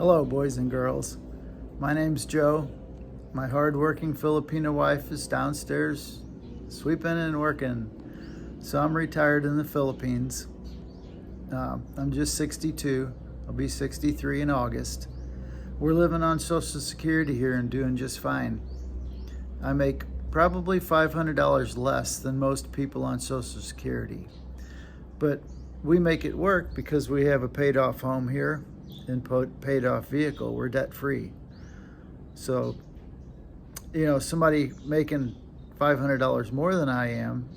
Hello, boys and girls. My name's Joe. My hard-working Filipino wife is downstairs sweeping and working. So I'm retired in the Philippines. I'm just 62. I'll be 63 in August. We're living on Social Security here and doing just fine. I make probably $500 less than most people on Social Security. But we make it work because we have a paid-off home here and paid-off vehicle. We're debt-free. So, somebody making $500 more than I am,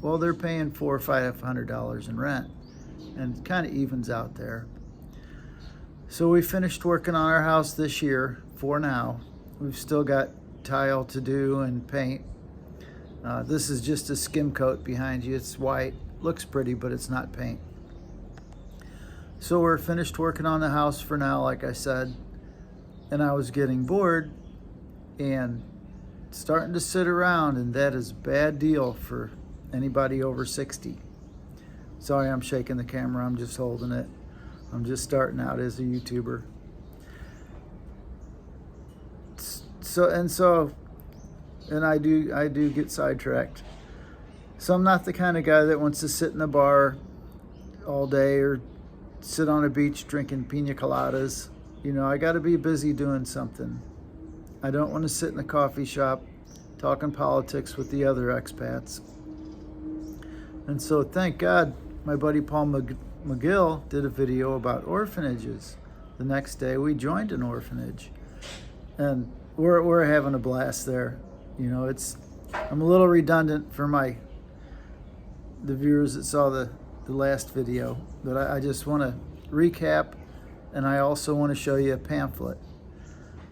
well, they're paying $400 or $500 in rent, and it kind of evens out there. So we finished working on our house this year for now. We've still got tile to do and paint. This is just a skim coat behind you. It's white, looks pretty, but it's not paint. So we're finished working on the house for now, like I said, and I was getting bored and starting to sit around, and that is a bad deal for anybody over 60. Sorry, I'm shaking the camera, I'm just holding it. I'm just starting out as a YouTuber. And I do get sidetracked. So I'm not the kind of guy that wants to sit in a bar all day or sit on a beach drinking pina coladas. I got to be busy doing something. I don't want to sit in a coffee shop talking politics with the other expats. And so thank God my buddy Paul McGill did a video about orphanages. The next day we joined an orphanage, and we're having a blast there. I'm a little redundant for the viewers that saw the last video, but I just want to recap, and I also want to show you a pamphlet.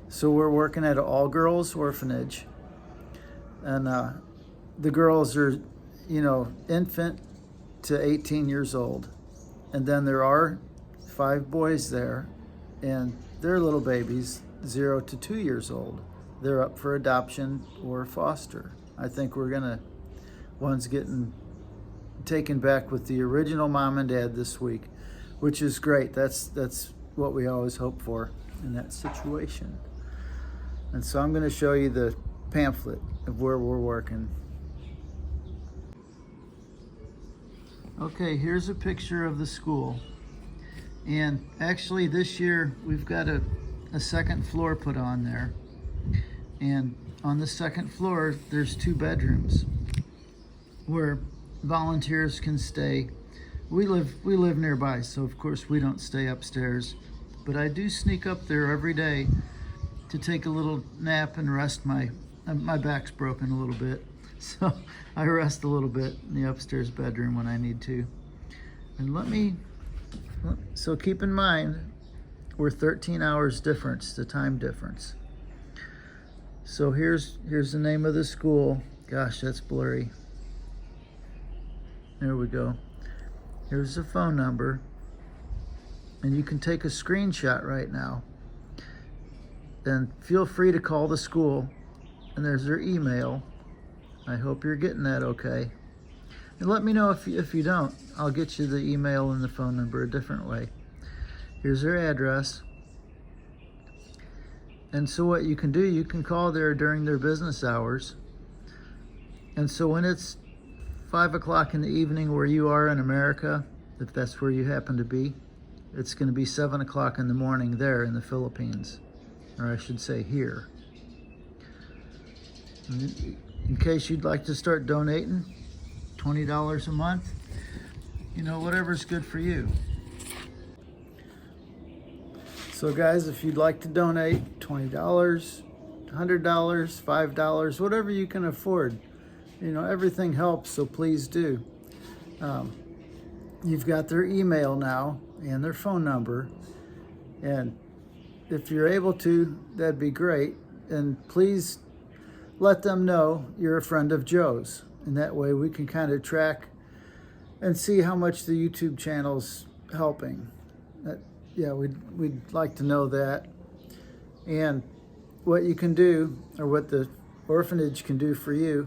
So we're working at an all-girls orphanage, and the girls are, infant to 18 years old, and then there are 5 boys there, and they're little babies, 0 to 2 years old. They're up for adoption or foster. I think one's getting taken back with the original mom and dad this week, which is great. That's what we always hope for in that situation. And so I'm going to show you the pamphlet of where we're working. Okay, here's a picture of the school. And actually this year we've got a second floor put on there. And on the second floor there's 2 bedrooms where volunteers can stay. We live nearby, so of course we don't stay upstairs, but I do sneak up there every day to take a little nap and rest. My back's broken a little bit, so I rest a little bit in the upstairs bedroom when I need to. And so keep in mind, we're 13 hours difference, the time difference. So here's the name of the school. Gosh, that's blurry. There we go. Here's the phone number. And you can take a screenshot right now. And feel free to call the school. And there's their email. I hope you're getting that okay. And let me know if you don't. I'll get you the email and the phone number a different way. Here's their address. And so what you can do, you can call there during their business hours. And so when it's 5 o'clock in the evening where you are in America, if that's where you happen to be, it's going to be 7 o'clock in the morning there in the Philippines, or I should say here. In case you'd like to start donating, $20 a month, whatever's good for you. So guys, if you'd like to donate $20, $100, $5, whatever you can afford, everything helps, so please do. You've got their email now and their phone number, and if you're able to, that'd be great. And please let them know you're a friend of Joe's, and that way we can kind of track and see how much the YouTube channel's helping. We'd like to know that. And what you can do, or what the orphanage can do for you,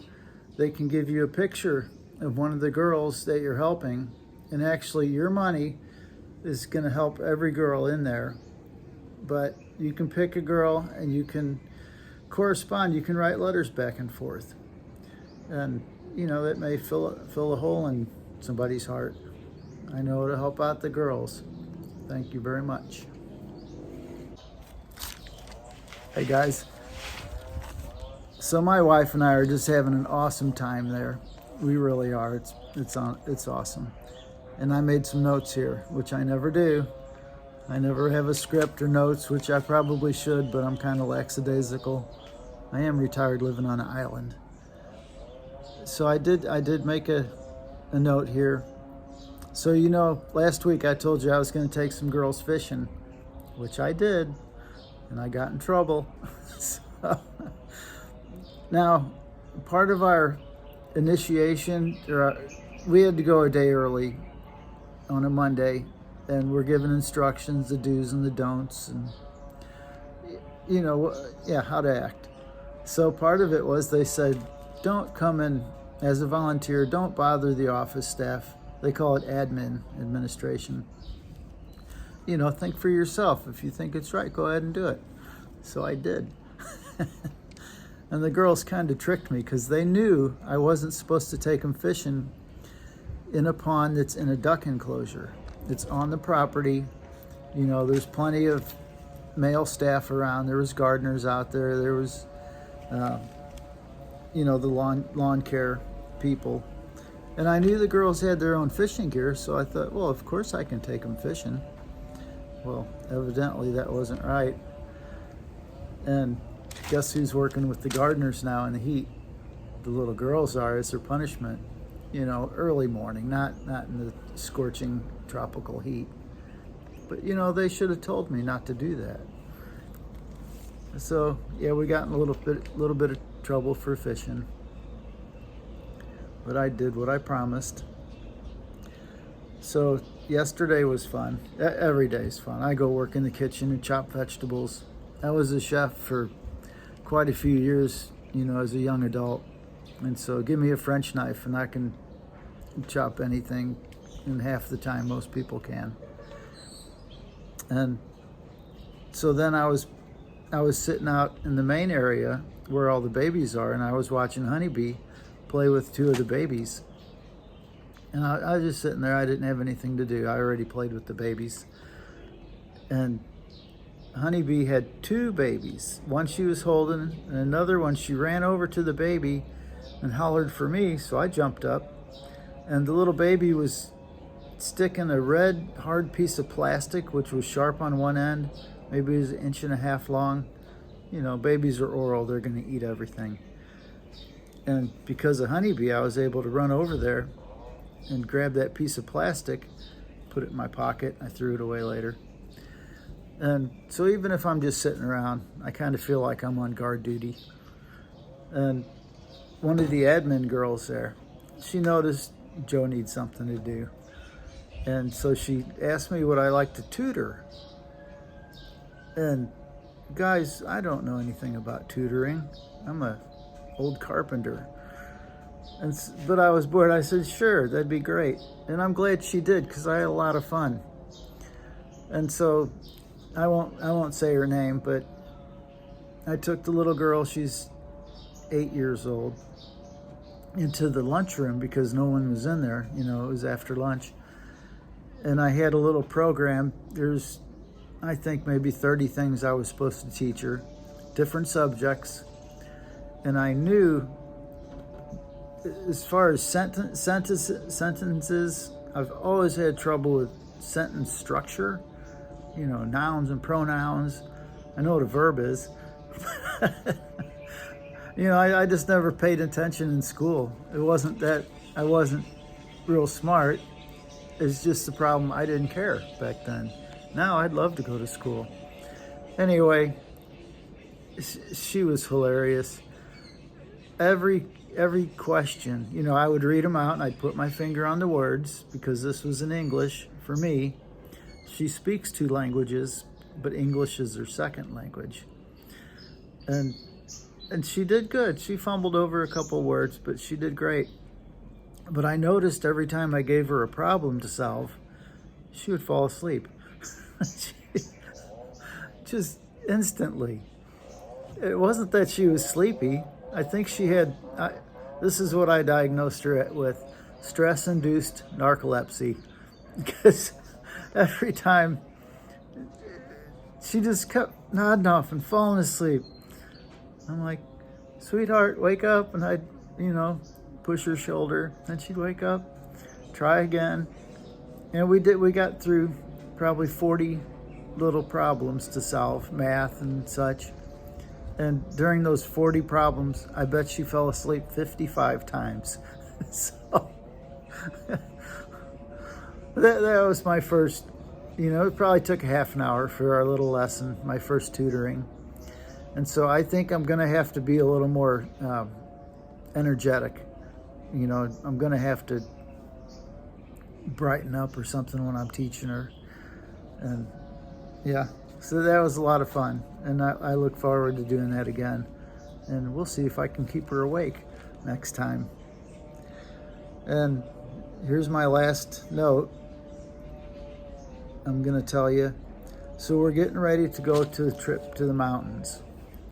they can give you a picture of one of the girls that you're helping, and actually your money is going to help every girl in there. but you can pick a girl and you can correspond. You can write letters back and forth, and that may fill a hole in somebody's heart. I know it'll help out the girls. Thank you very much. Hey guys, so my wife and I are just having an awesome time there. We really are. It's awesome. And I made some notes here, which I never do. I never have a script or notes, which I probably should, but I'm kind of lackadaisical. I am retired living on an island. So I did make a note here. So last week I told you I was going to take some girls fishing, which I did, and I got in trouble. So, now, part of our initiation, we had to go a day early on a Monday, and we're given instructions, the do's and the don'ts, and how to act. So part of it was they said, don't come in as a volunteer, don't bother the office staff. They call it administration. Think for yourself. If you think it's right, go ahead and do it. So I did. And the girls kind of tricked me because they knew I wasn't supposed to take them fishing in a pond that's in a duck enclosure. It's on the property. There's plenty of male staff around. There was gardeners out there. There was, the lawn care people. And I knew the girls had their own fishing gear, so I thought, well, of course I can take them fishing. Well, evidently that wasn't right. And guess who's working with the gardeners now in the heat? The little girls are, as their punishment. Early morning, not in the scorching tropical heat. But they should have told me not to do that. So yeah, we got in a little bit of trouble for fishing. But I did what I promised. So yesterday was fun. Every day is fun. I go work in the kitchen and chop vegetables. I was a chef for quite a few years, as a young adult. And so give me a French knife and I can chop anything in half the time most people can. And so then I was sitting out in the main area where all the babies are, and I was watching Honeybee play with two of the babies. And I was just sitting there. I didn't have anything to do. I already played with the babies. And Honeybee had two babies. One she was holding, and another one she ran over to the baby and hollered for me, so I jumped up. And the little baby was sticking a red, hard piece of plastic, which was sharp on one end. Maybe it was 1.5 inches long. Babies are oral. They're going to eat everything. And because of Honeybee, I was able to run over there and grab that piece of plastic, put it in my pocket. I threw it away later. And so even if I'm just sitting around, I kind of feel like I'm on guard duty. And one of the admin girls there, she noticed Joe needs something to do. And so she asked me would I like to tutor. And guys, I don't know anything about tutoring. I'm a old carpenter. But I was bored. I said, sure, that'd be great. And I'm glad she did because I had a lot of fun. And so I won't say her name, but I took the little girl, she's 8 years old, into the lunchroom because no one was in there. It was after lunch. And I had a little program. There's, I think, maybe 30 things I was supposed to teach her, different subjects. And I knew, as far as sentences, I've always had trouble with sentence structure, nouns and pronouns. I know what a verb is. I just never paid attention in school. It wasn't that I wasn't real smart. It's just the problem I didn't care back then. Now I'd love to go to school. Anyway, she was hilarious. Every question, I would read them out and I'd put my finger on the words because this was in English for me. She speaks 2 languages, but English is her second language. And she did good. She fumbled over a couple words, but she did great. But I noticed every time I gave her a problem to solve, she would fall asleep. just instantly. It wasn't that she was sleepy. I think she had, this is what I diagnosed her with, stress-induced narcolepsy. Because every time she just kept nodding off and falling asleep. I'm like, sweetheart, wake up. And I'd, push her shoulder. And she'd wake up, try again. And we got through probably 40 little problems to solve, math and such. And during those 40 problems, I bet she fell asleep 55 times. So that was my first, it probably took a half an hour for our little lesson, my first tutoring. And so I think I'm going to have to be a little more energetic. I'm going to have to brighten up or something when I'm teaching her. And yeah, so that was a lot of fun. And I look forward to doing that again. And we'll see if I can keep her awake next time. And here's my last note. I'm going to tell you. So we're getting ready to go to the trip to the mountains.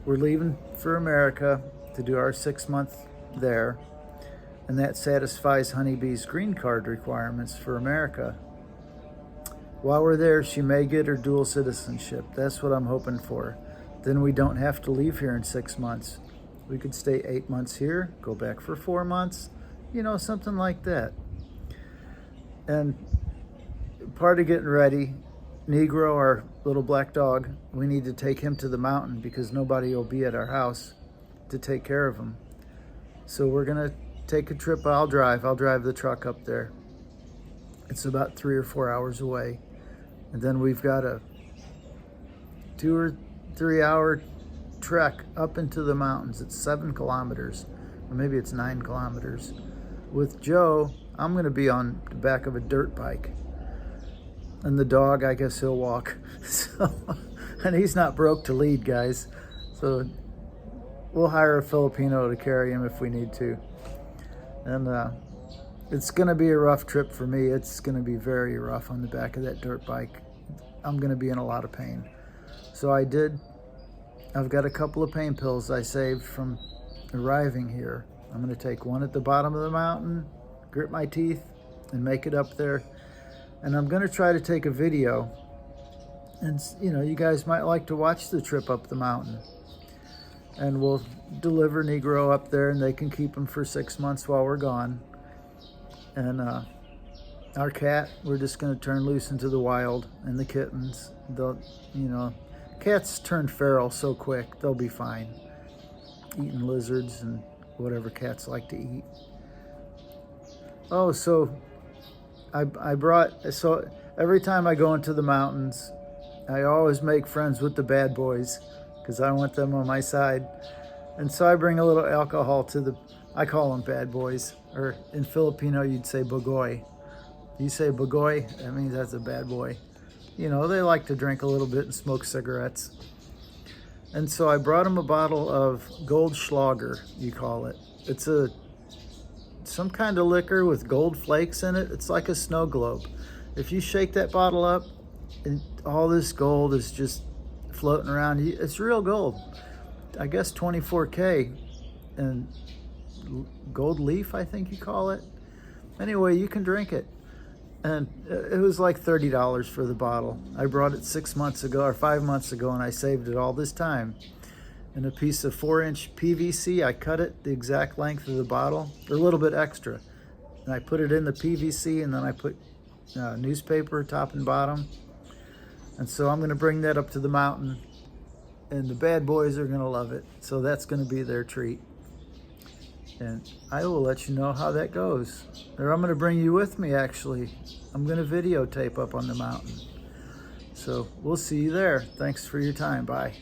We're leaving for America to do our 6-month there. And that satisfies Honeybee's green card requirements for America. While we're there, she may get her dual citizenship. That's what I'm hoping for. Then we don't have to leave here in 6 months. We could stay 8 months here, go back for 4 months, something like that. And part of getting ready, Negro, our little black dog, we need to take him to the mountain because nobody will be at our house to take care of him. So we're going to take a trip. I'll drive the truck up there. It's about 3 or 4 hours away. And then we've got a 2 or 3 hour trek up into the mountains. It's 7 kilometers, or maybe it's 9 kilometers. With Joe, I'm going to be on the back of a dirt bike. And the dog, I guess he'll walk. So, and he's not broke to lead, guys. So we'll hire a Filipino to carry him if we need to. And it's going to be a rough trip for me. It's going to be very rough on the back of that dirt bike. I'm going to be in a lot of pain. So I've got a couple of pain pills I saved from arriving here. I'm going to take one at the bottom of the mountain, grit my teeth, and make it up there. And I'm going to try to take a video. And, you guys might like to watch the trip up the mountain. And we'll deliver Negro up there, and they can keep him for 6 months while we're gone. And our cat, we're just going to turn loose into the wild, and the kittens. Cats turn feral so quick, they'll be fine. Eating lizards and whatever cats like to eat. Oh, so so every time I go into the mountains, I always make friends with the bad boys because I want them on my side. And so I bring a little alcohol I call them bad boys, or in Filipino you'd say bagoy. You say bagoy, that means that's a bad boy. They like to drink a little bit and smoke cigarettes. And so I brought them a bottle of Goldschlager, you call it. It's some kind of liquor with gold flakes in it. It's like a snow globe. If you shake that bottle up, and all this gold is just floating around, it's real gold. I guess 24K and gold leaf, I think you call it. Anyway, you can drink it. And it was like $30 for the bottle. I brought it 6 months ago or 5 months ago, and I saved it all this time. In a piece of 4-inch PVC, I cut it the exact length of the bottle, or a little bit extra. And I put it in the PVC, and then I put newspaper top and bottom. And so I'm going to bring that up to the mountain, and the bad boys are going to love it. So that's going to be their treat. And I will let you know how that goes. Or I'm going to bring you with me, actually. I'm going to videotape up on the mountain. So we'll see you there. Thanks for your time. Bye.